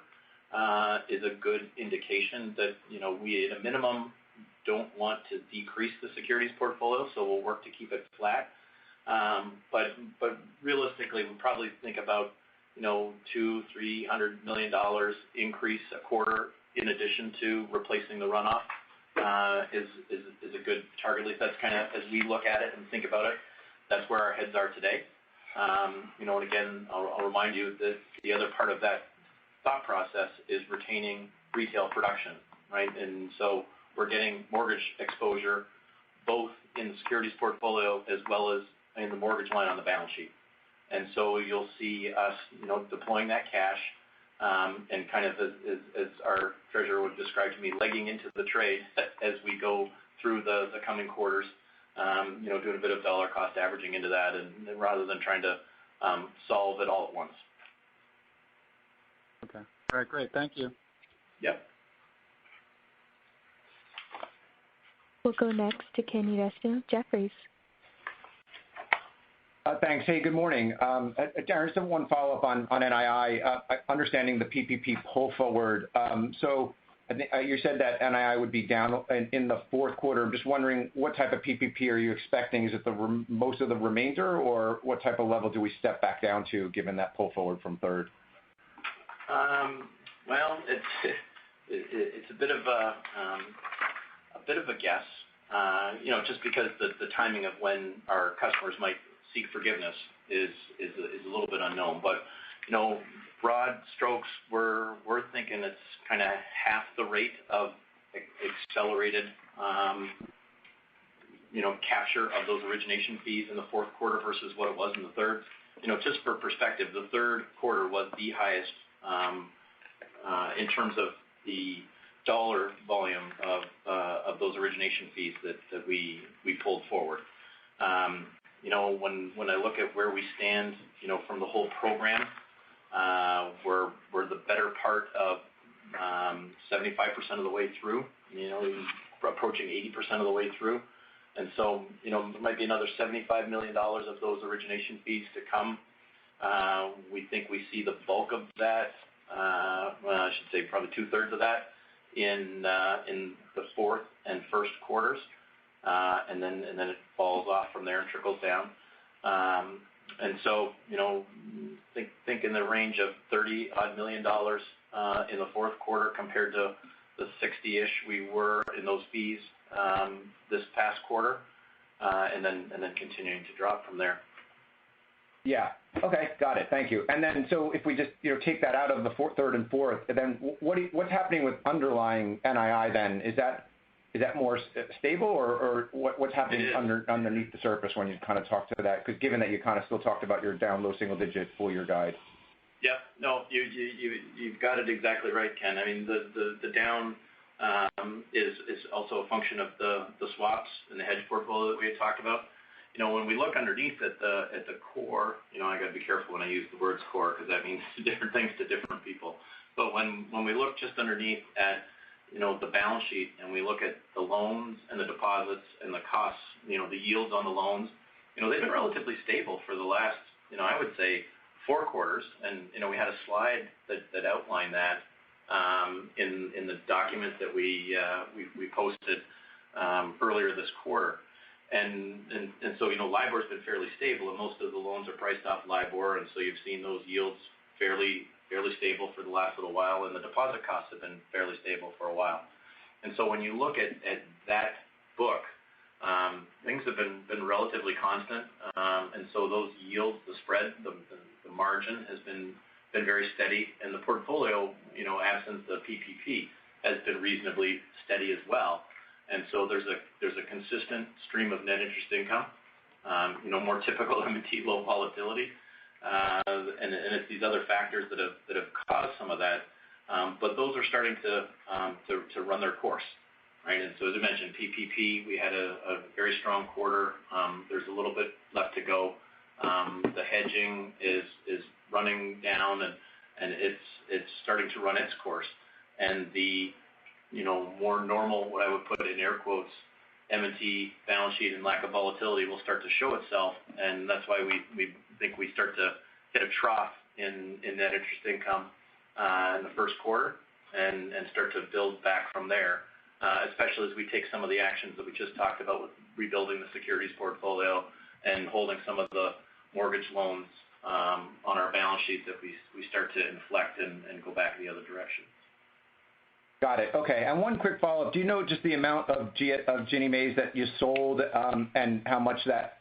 is a good indication that we at a minimum don't want to decrease the securities portfolio, so we'll work to keep it flat. But realistically, we probably think about $200-300 million increase a quarter in addition to replacing the runoff is a good target. At least that's kind of, as we look at it and think about it, that's where our heads are today. And again, I'll remind you that the other part of that thought process is retaining retail production, right? And so we're getting mortgage exposure both in the securities portfolio as well as in the mortgage line on the balance sheet. And so you'll see us, deploying that cash and kind of as our treasurer would describe to me, legging into the trade as we go through the coming quarters, doing a bit of dollar cost averaging into that and rather than trying to solve it all at once. Okay. All right, great. Thank you. Yep. We'll go next to Ken Usdin, Jefferies. Thanks. Hey, good morning. Darren, just one follow-up on NII, understanding the PPP pull forward. So I think you said that NII would be down in the fourth quarter. I'm just wondering what type of PPP are you expecting? Is it most of the remainder, or what type of level do we step back down to given that pull forward from third? Well, it's a bit of a guess. Just because the timing of when our customers might seek forgiveness is a little bit unknown. But broad strokes, we're thinking it's kind of half the rate of accelerated capture of those origination fees in the fourth quarter versus what it was in the third. Just for perspective, the third quarter was the highest in terms of the dollar volume of those origination fees that we pulled forward. When I look at where we stand, from the whole program, we're the better part of 75% of the way through, approaching 80% of the way through. And so, there might be another $75 million of those origination fees to come. We think we see the bulk of that, I should say probably two-thirds of that in the fourth and first quarters. And then it falls off from there and trickles down. And so, think in the range of $30-odd million in the fourth quarter compared to the 60-ish we were in those fees this past quarter, and then continuing to drop from there. Yeah. Okay. Got it. Thank you. And then, so if we just take that out of the third and fourth, then what's happening with underlying NII? Then is that more stable, or what's happening underneath the surface when you kind of talk to that? Because given that you kind of still talked about your down low single digit full year guide. Yeah. No, you've got it exactly right, Ken. I mean, the down is also a function of the swaps and the hedge portfolio that we had talked about. When we look underneath at the core, I got to be careful when I use the words core because that means different things to different people. But when we look just underneath at the balance sheet and we look at the loans and the deposits and the costs, the yields on the loans, they've been relatively stable for the last, I would say 4 quarters. And we had a slide that outlined that in the document that we posted earlier this quarter. And so, LIBOR's been fairly stable, and most of the loans are priced off LIBOR, and so you've seen those yields fairly stable for the last little while, and the deposit costs have been fairly stable for a while. And so when you look at that book, things have been relatively constant, and so those yields, the spread, the margin has been very steady, and the portfolio, absent the PPP, has been reasonably steady as well. And so there's a consistent stream of net interest income, more typical M&T low volatility, and it's these other factors that have caused some of that, but those are starting to run their course, right? And so as I mentioned, PPP, we had a very strong quarter. There's a little bit left to go. The hedging is running down, and it's starting to run its course, and the more normal, what I would put in air quotes, M&T balance sheet and lack of volatility will start to show itself, and that's why we think we start to hit a trough in net interest income in the first quarter and start to build back from there, especially as we take some of the actions that we just talked about with rebuilding the securities portfolio and holding some of the mortgage loans on our balance sheet that we start to inflect and go back in the other direction. Got it. Okay. And one quick follow-up. Do you know just the amount of Ginnie Maes that you sold and how much that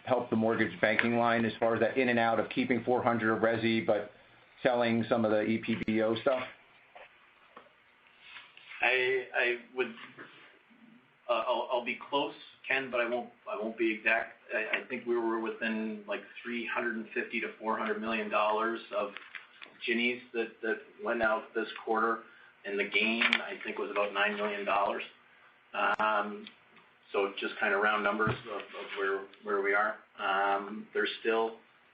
helped the mortgage banking line as far as that in and out of keeping 400 of resi but selling some of the EPBO stuff? I'll be close, Ken, but I won't be exact. I think we were within like $350 to $400 million of Ginnies that went out this quarter, and the gain I think was about $9 million. So just kind of round numbers of where we are. There's still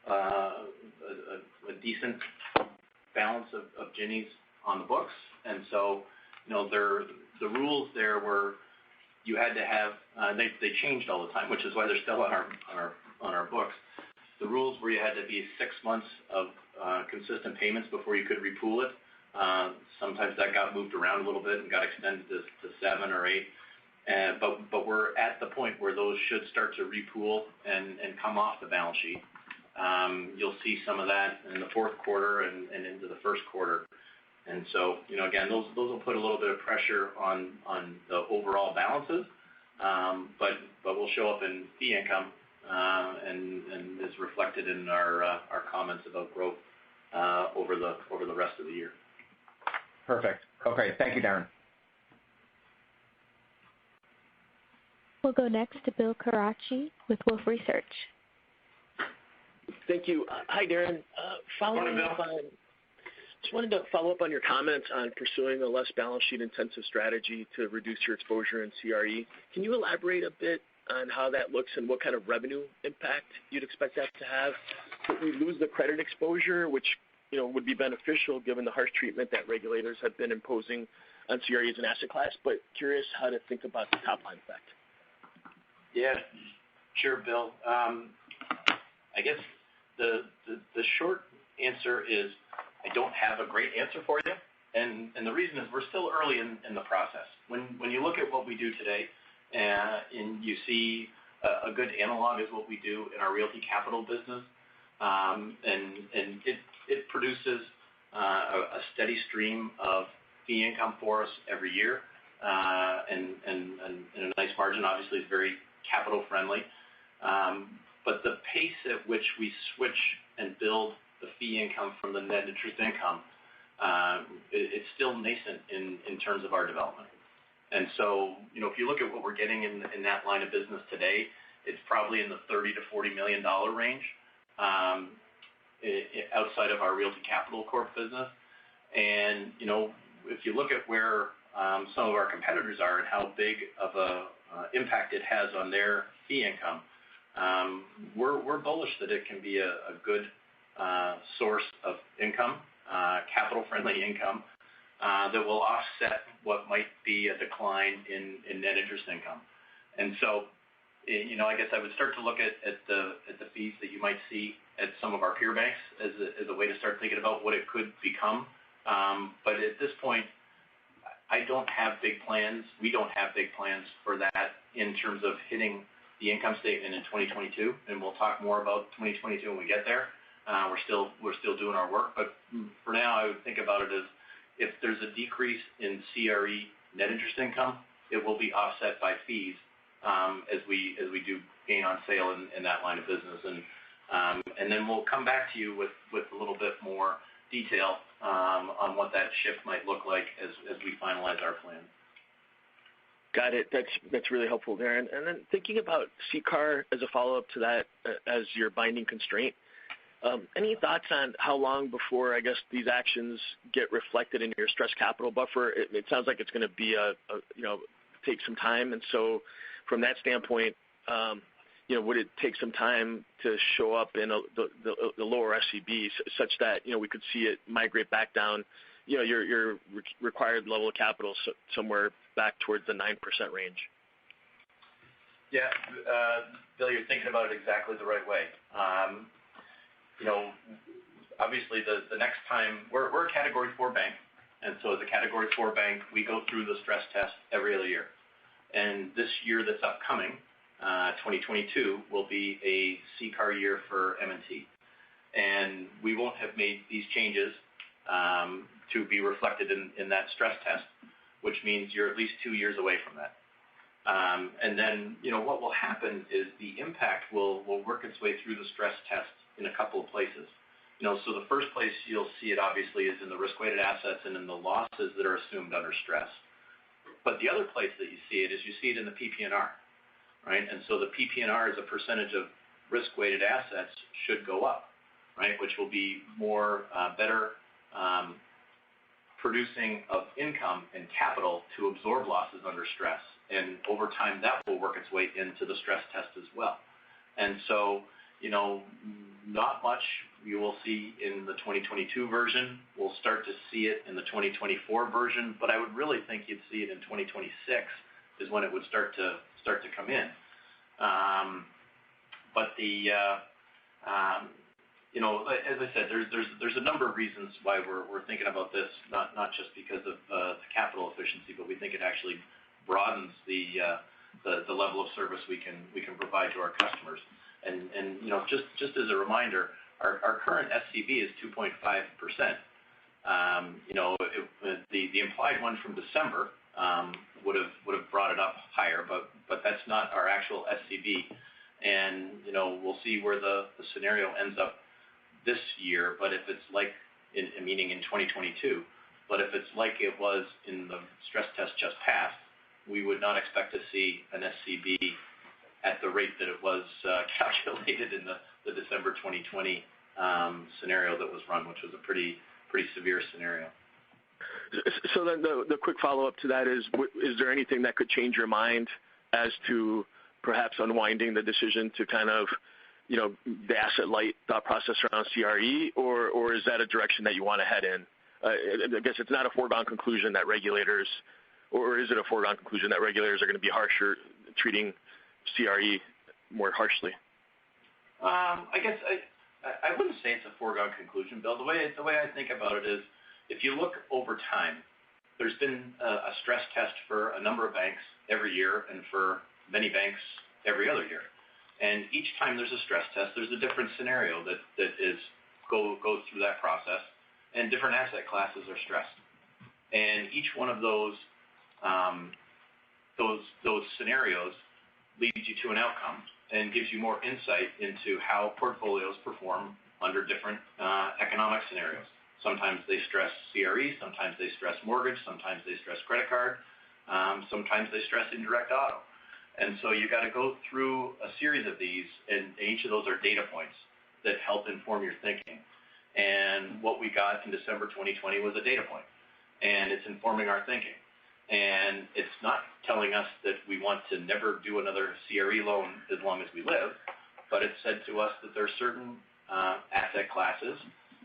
a decent balance of Ginnies on the books, and so the rules there were you had to have they changed all the time, which is why they're still on our books. The rules were you had to be 6 months of consistent payments before you could repool it. Sometimes that got moved around a little bit and got extended to 7 or 8. But we're at the point where those should start to repool and come off the balance sheet. You'll see some of that in the fourth quarter and into the first quarter. And so, again, those will put a little bit of pressure on the overall balances, but will show up in fee income and is reflected in our comments about growth over the rest of the year. Perfect. Okay. Thank you, Darren. We'll go next to Bill Carcache with Wolfe Research. Thank you. Hi, Darren. Just wanted to follow up on your comments on pursuing a less balance sheet intensive strategy to reduce your exposure in CRE. Can you elaborate a bit on how that looks and what kind of revenue impact you'd expect that to have? Would we lose the credit exposure, which would be beneficial given the harsh treatment that regulators have been imposing on CRE as an asset class, but curious how to think about the top line effect. Yeah, sure, Bill. I guess the short answer is I don't have a great answer for you, and the reason is we're still early in the process. When you look at what we do today, and you see a good analog is what we do in our Realty Capital business, and it produces a steady stream of fee income for us every year, and a nice margin. Obviously, is very capital friendly. But the pace at which we switch and build the fee income from the net interest income, it's still nascent in terms of our development. And so, if you look at what we're getting in that line of business today, it's probably in the $30 to $40 million range outside of our Realty Capital Corp business. And, if you look at where some of our competitors are and how big of a impact it has on their fee income, we're bullish that it can be a good source of income, capital-friendly income, that will offset what might be a decline in net interest income. And so, I guess I would start to look at the fees that you might see at some of our peer banks as a way to start thinking about what it could become. But at this point, I don't have big plans. We don't have big plans for that in terms of hitting the income statement in 2022, and we'll talk more about 2022 when we get there. We're still doing our work, but for now, I would think about it as if there's a decrease in CRE net interest income, it will be offset by fees as we do gain on sale in that line of business, and then we'll come back to you with a little bit more detail on what that shift might look like as we finalize our plan. Got it. That's really helpful, Darren. And then thinking about CCAR as a follow-up to that as your binding constraint, any thoughts on how long before, I guess, these actions get reflected in your stress capital buffer? It sounds like it's going to be take some time. And so from that standpoint, would it take some time to show up in the lower SCB such that, we could see it migrate back down, your required level of capital somewhere back towards the 9% range? Yeah, Bill, you're thinking about it exactly the right way. Obviously the next time we're a Category 4 bank, and so as a Category 4 bank, we go through the stress test every other year. And this year that's upcoming, 2022, will be a CCAR year for M&T. And we won't have made these changes to be reflected in that stress test which means you're at least 2 years away from that. And then, what will happen is the impact will work its way through the stress test in a couple of places. So the first place you'll see it obviously is in the risk-weighted assets and in the losses that are assumed under stress. But the other place that you see it is you see it in the PPNR, right? And so the PPNR as a percentage of risk-weighted assets should go up, right? Which will be more better producing of income and capital to absorb losses under stress. And over time, that will work its way into the stress test as well. And so, not much you will see in the 2022 version. We'll start to see it in the 2024 version, but I would really think you'd see it in 2026 is when it would start to come in. But as I said, there's a number of reasons why we're thinking about this, not just because of the capital efficiency, but we think it actually broadens the level of service we can provide to our customers. And just as a reminder, our current SCB is 2.5%. The implied one from December would have brought it up higher, but that's not our actual SCB. And we'll see where the scenario ends up this year. But if it's meaning in 2022, but if it's like it was in the stress test just passed, we would not expect to see an SCB at the rate that it was calculated in the December 2020 scenario that was run, which was a pretty severe scenario. So then the quick follow-up to that is there anything that could change your mind as to perhaps unwinding the decision to kind of, the asset light thought process around CRE, or is that a direction that you want to head in? I guess it's not a foregone conclusion that regulators, or is it a foregone conclusion that regulators are going to be harsher, treating CRE more harshly? I guess I wouldn't say it's a foregone conclusion, Bill. The way I think about it is, if you look over time, there's been a stress test for a number of banks every year, and for many banks every other year. And each time there's a stress test, there's a different scenario that goes through that process, and different asset classes are stressed. And each one of those scenarios leads you to an outcome and gives you more insight into how portfolios perform under different economic scenarios. Sometimes they stress CRE, sometimes they stress mortgage, sometimes they stress credit card, sometimes they stress indirect auto. And so you got to go through a series of these, and each of those are data points that help inform your thinking. And what we got in December 2020 was a data point, and it's informing our thinking. And it's not telling us that we want to never do another CRE loan as long as we live, but it said to us that there are certain asset classes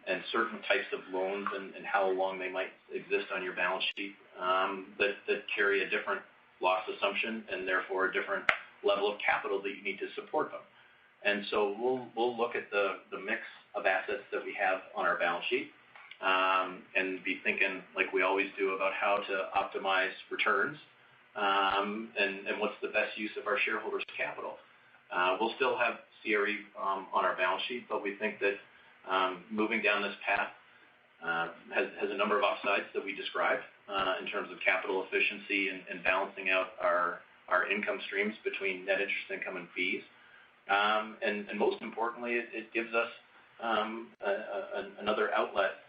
and certain types of loans and how long they might exist on your balance sheet that carry a different loss assumption and therefore a different level of capital that you need to support them. And so we'll look at the mix of assets that we have on our balance sheet and be thinking, like we always do, about how to optimize returns and what's the best use of our shareholders' capital. We'll still have CRE on our balance sheet, but we think that moving down this path has a number of upsides that we described in terms of capital efficiency and balancing out our income streams between net interest income and fees. And most importantly, it gives us another outlet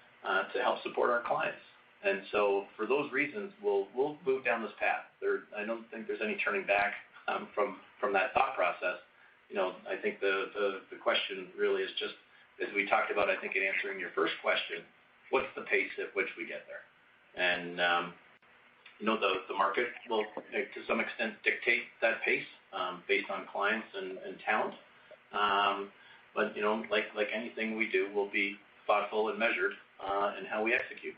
to help support our clients. And so for those reasons, we'll move down this path. I don't think there's any turning back from that thought process. I think the question really is just, as we talked about, I think in answering your first question, what's the pace at which we get there? And the market will, to some extent, dictate that pace based on clients and talent. But like anything we do, we'll be thoughtful and measured in how we execute.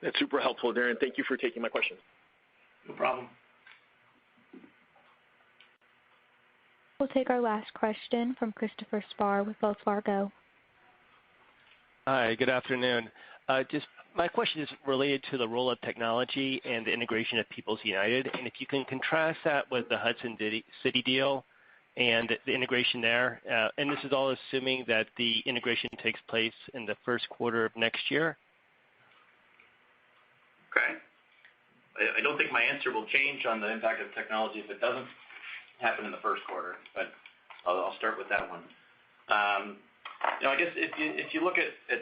That's super helpful, Darren. Thank you for taking my question. No problem. We'll take our last question from Christopher Spahr with Wells Fargo. Hi, good afternoon. Just my question is related to the role of technology and the integration of People's United, and if you can contrast that with the Hudson City deal and the integration there, and this is all assuming that the integration takes place in the first quarter of next year. Okay. I don't think my answer will change on the impact of technology if it doesn't happen in the first quarter, but I'll start with that one. I guess if you look at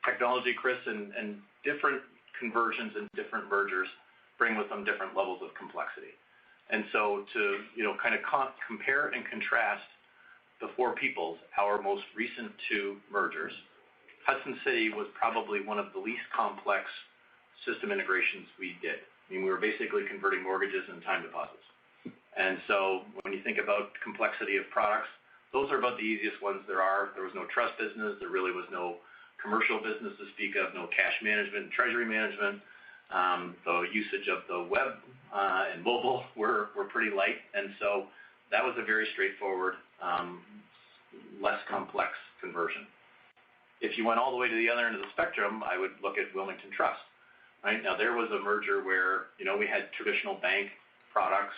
technology, Chris, and different conversions and different mergers bring with them different levels of complexity. And so to kind of compare and contrast the four Peoples, our most recent two mergers, Hudson City was probably one of the least complex system integrations we did. I mean, we were basically converting mortgages and time deposits. And so when you think about complexity of products, those are about the easiest ones there are. There was no trust business. There really was no commercial business to speak of, no cash management and treasury management. The usage of the web and mobile were pretty light. And so that was a very straightforward, less complex conversion. If you went all the way to the other end of the spectrum, I would look at Wilmington Trust. Right now, there was a merger where we had traditional bank products,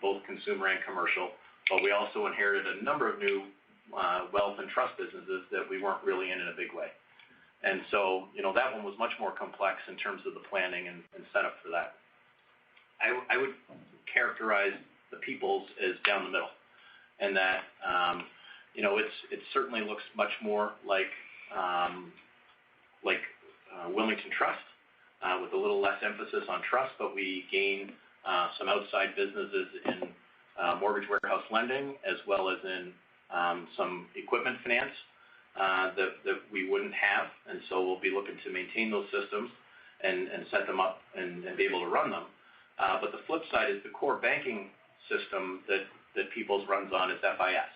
both consumer and commercial, but we also inherited a number of new wealth and trust businesses that we weren't really in a big way. And so, that one was much more complex in terms of the planning and setup for that. I would characterize the Peoples as down the middle, and that it certainly looks much more like Wilmington Trust, with a little less emphasis on trust, but we gain some outside businesses in mortgage warehouse lending, as well as in some equipment finance that we wouldn't have. And so we'll be looking to maintain those systems and set them up and be able to run them. But the flip side is the core banking system that Peoples runs on is FIS.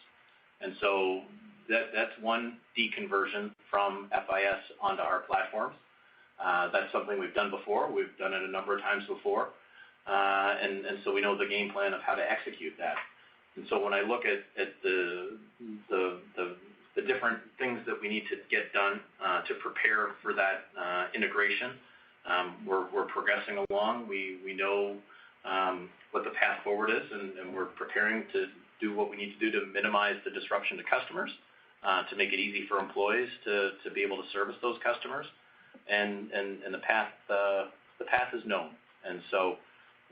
And so that's one deconversion from FIS onto our platforms. That's something we've done before. We've done it a number of times before. And so we know the game plan of how to execute that. And so when I look at the different things that we need to get done to prepare for that integration, we're progressing along. We know what the path forward is, and we're preparing to do what we need to do to minimize the disruption to customers, to make it easy for employees to be able to service those customers. And the path is known. And so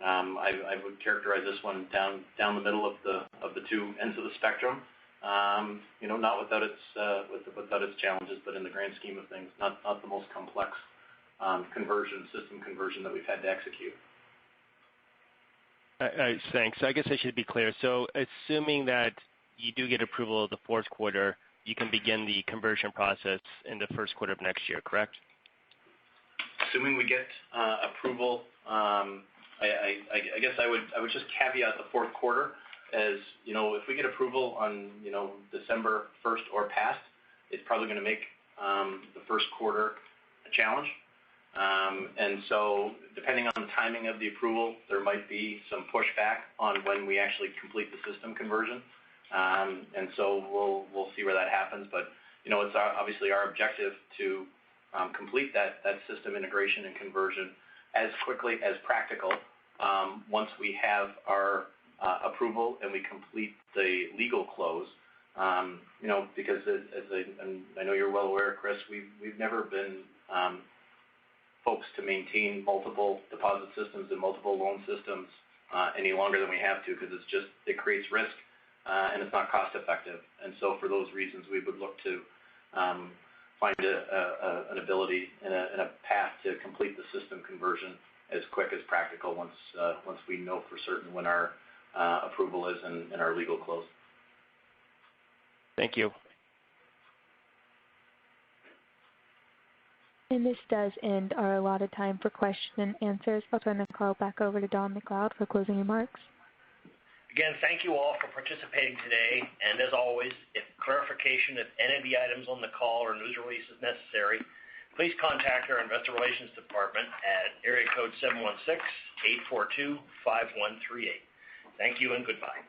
I would characterize this one down the middle of the two ends of the spectrum. Not without its challenges, but in the grand scheme of things, not the most complex system conversion that we've had to execute. Thanks. I guess I should be clear. So assuming that you do get approval of the fourth quarter, you can begin the conversion process in the first quarter of next year, correct? Assuming we get approval, I guess I would just caveat the fourth quarter as, if we get approval on, December 1st or past, it's probably going to make the first quarter a challenge. And so depending on the timing of the approval, there might be some pushback on when we actually complete the system conversion. And so we'll see where that happens. But, it's obviously our objective to complete that system integration and conversion as quickly as practical once we have our approval and we complete the legal close. Because I know you're well aware, Chris, we've never been folks to maintain multiple deposit systems and multiple loan systems any longer than we have to, because it creates risk and it's not cost effective. And so for those reasons, we would look to find an ability and a path to complete the system conversion as quick as practical once we know for certain when our approval is and our legal close. Thank you. And this does end our allotted time for question and answers. I'll turn the call back over to Don McLeod for closing remarks. Again, thank you all for participating today. And as always, if clarification of any of the items on the call or news release is necessary, please contact our Investor Relations Department at area code 716-842-5138. Thank you and goodbye.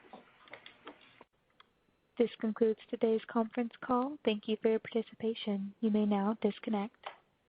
This concludes today's conference call. Thank you for your participation. You may now disconnect.